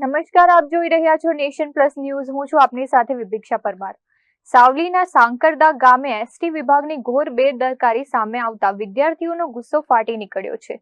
નમસ્કાર, આપ જોઈ રહ્યા છો નેશન પ્લસ ન્યૂઝ. હું છું આપની સાથે વિભિક્ષા પરમાર. સાવલીના સાંકરદા ગામે એસટી વિભાગની ઘોર બેદરકારી સામે આવતા વિદ્યાર્થીઓનો ગુસ્સો ફાટી નીકળ્યો છે.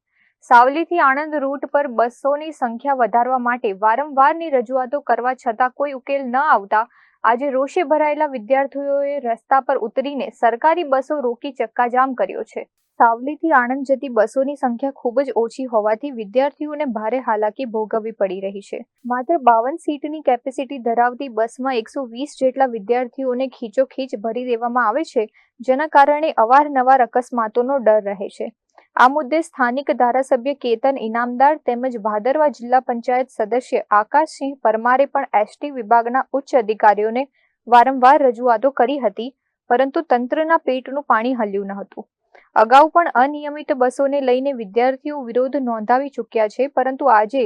સાવલીથી આણંદ રૂટ પર બસોની સંખ્યા વધારવા માટે વારંવારની રજૂઆતો કરવા છતાં કોઈ ઉકેલ ન આવતા આજે રોષે ભરાયેલા વિદ્યાર્થીઓએ રસ્તા પર ઉતરીને સરકારી બસો રોકી ચક્કાજામ કર્યો છે. સાવલીથી આણંદ જતી બસોની સંખ્યા ખૂબ જ ઓછી હોવાથી વિદ્યાર્થીઓને ભારે હાલાકી ભોગવવી પડી રહી છે. માત્ર 52 સીટની કેપેસિટી ધરાવતી બસમાં 120 જેટલા વિદ્યાર્થીઓને ખીચોખીચ ભરી દેવામાં આવે છે, જેના કારણે અવારનવાર અકસ્માતોનો ડર રહે છે. આ મુદ્દે સ્થાનિક ધારાસભ્ય કેતન ઇનામદાર તેમજ ભાદરવા જિલ્લા પંચાયત સદસ્ય આકાશસિંહ પરમારે પણ એસટી વિભાગના ઉચ્ચ અધિકારીઓને વારંવાર રજૂઆતો કરી હતી, પરંતુ તંત્રના પેટનું પાણી હલ્યું ન હતું. અગાઉ પણ અનિયમિત બસોને લઈને વિદ્યાર્થીઓ વિરોધ નોંધાવી ચૂક્યા છે, પરંતુ આજે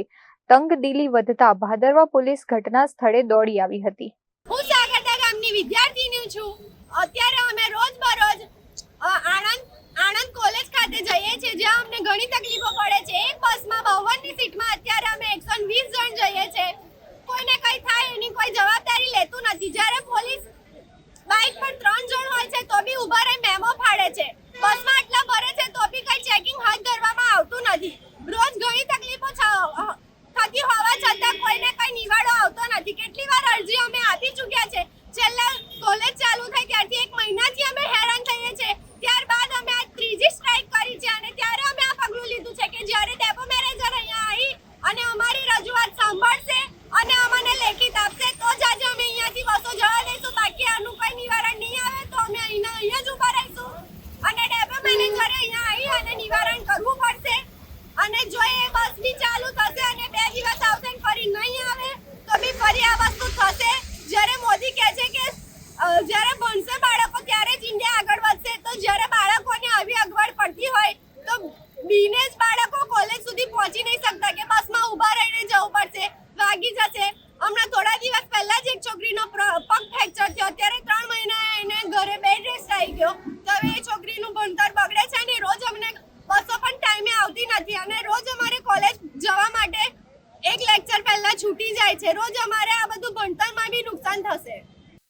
તંગદિલી વધતા ભાદરવા પોલીસ ઘટના સ્થળે દોડી આવી હતી. હું સાંકરદા ગામની વિદ્યાર્થીની છું. અત્યારે અમે રોજબરોજ આણંદ કોલેજ ખાતે જઈએ છીએ, જ્યાં અમને ઘણી તકલીફો પડે છે. એક બસમાં 52ની સીટમાં અત્યારે અમે 120 જણ જઈએ છીએ. કોઈને કંઈ થાય એની કોઈ જવાબદારી લેતું નથી. જ્યારે પોલીસ બાઇક પર 3 જણ હોય છે તો બી ઊભા રહી મેમો ફાડે છે. બસમાં આટલા ભરે છે તો બી કઈ ચેકિંગ હાથ ધરવામાં આવતું નથી. રોજ ઘણી તકલીફો થતી હોવા છતાં કોઈને કઈ નિવાડો આવતો નથી. કેટલી વાર અરજી અમે આપી ચૂક્યા છે. છેલ્લા કોલેજ ચાલુ થઈ ત્યારથી 1 મહિનાથી અમે હેરાન થઈએ છીએ. ત્યારબાદ અમે આ ત્રીજી સ્ટ્રાઇક કરી છે અને ત્યારે અમે આ પગલું લીધું છે કે જ્યારે ડેપો મેનેજર અહીંયા આવી અને અમારી રજૂઆત સાંભળશે અને અમને લેખિત આપશે તો જ આજે અમે અહીંયાથી બસો જવા દઈશું. બાકી આનું કોઈ નિવારણ નહીં આવે તો અમે અહીંયા જ ઊભા રહીશું અને ડેપો મેનેજરે અહીંયા આવી અને નિવારણ કરવું પડશે. અને જો એ બસ બી ચાલુ થશે અને 2 દિવસ આવશે ને ફરી નહીં આવે તો બી ફરી આ વસ્તુ થશે. જ્યારે મોદી કહે છે કે જ્યારે ભણશે બાળકો ત્યારે જ ઇન્ડિયા આગળ વધશે, તો જ્યારે બાળકોને આવી અગવડ પડતી હોય તો બીને જ બાળકો કોલેજ સુધી પહોંચી નહીં શકતા કે બસમાં ઊભા રહીને જવું પડશે, વાગી જશે. હમણાં થોડા દિવસ પહેલા જ એક છોકરીનો પગ ફ્રેક્ચર થયો. અત્યારે 3 મહિના એને ઘરે બેડ રેસ્ટ આવી ગયો. તો હવે એ છોકરીનું ભણતર બગડે છે અને રોજ અમને બસો પણ ટાઈમે આવતી નથી અને રોજ અમારે કોલેજ જવા માટે એક લેક્ચર પહેલા છૂટી જાય છે. રોજ અમારે આ બધું ભણતરમાં બી નુકસાન થશે.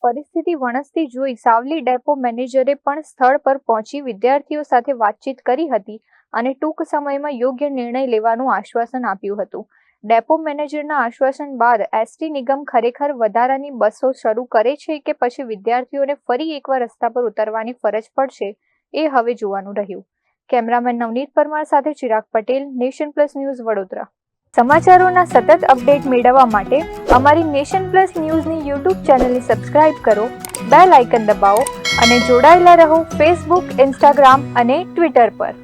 પરિસ્થિતિ વણસતી જોઈ સાવલી ડેપો મેનેજરે પણ સ્થળ પર પહોંચી વિદ્યાર્થીઓ સાથે વાતચીત કરી હતી અને ટૂંક સમયમાં યોગ્ય નિર્ણય લેવાનું આશ્વાસન આપ્યું હતું. ડેપો મેનેજરના આશ્વાસન બાદ એસટી નિગમ ખરેખર વધારાની બસો શરૂ કરે છે કે પછી વિદ્યાર્થીઓને ફરી એકવાર રસ્તા પર ઉતરવાની ફરજ પડશે, એ હવે જોવાનું રહ્યું. કેમેરામેન નવનીત પરમાર સાથે Chirag Patel, Nation Plus News, Vadodara. સમાચારોના સતત અપડેટ મેળવવા માટે અમારી નેશન પ્લસ ન્યૂઝની યુટ્યુબ ચેનલને સબસ્ક્રાઇબ કરો, બેલ આઇકન દબાવો અને જોડાયેલા રહો ફેસબુક, ઇન્સ્ટાગ્રામ અને ટ્વિટર પર.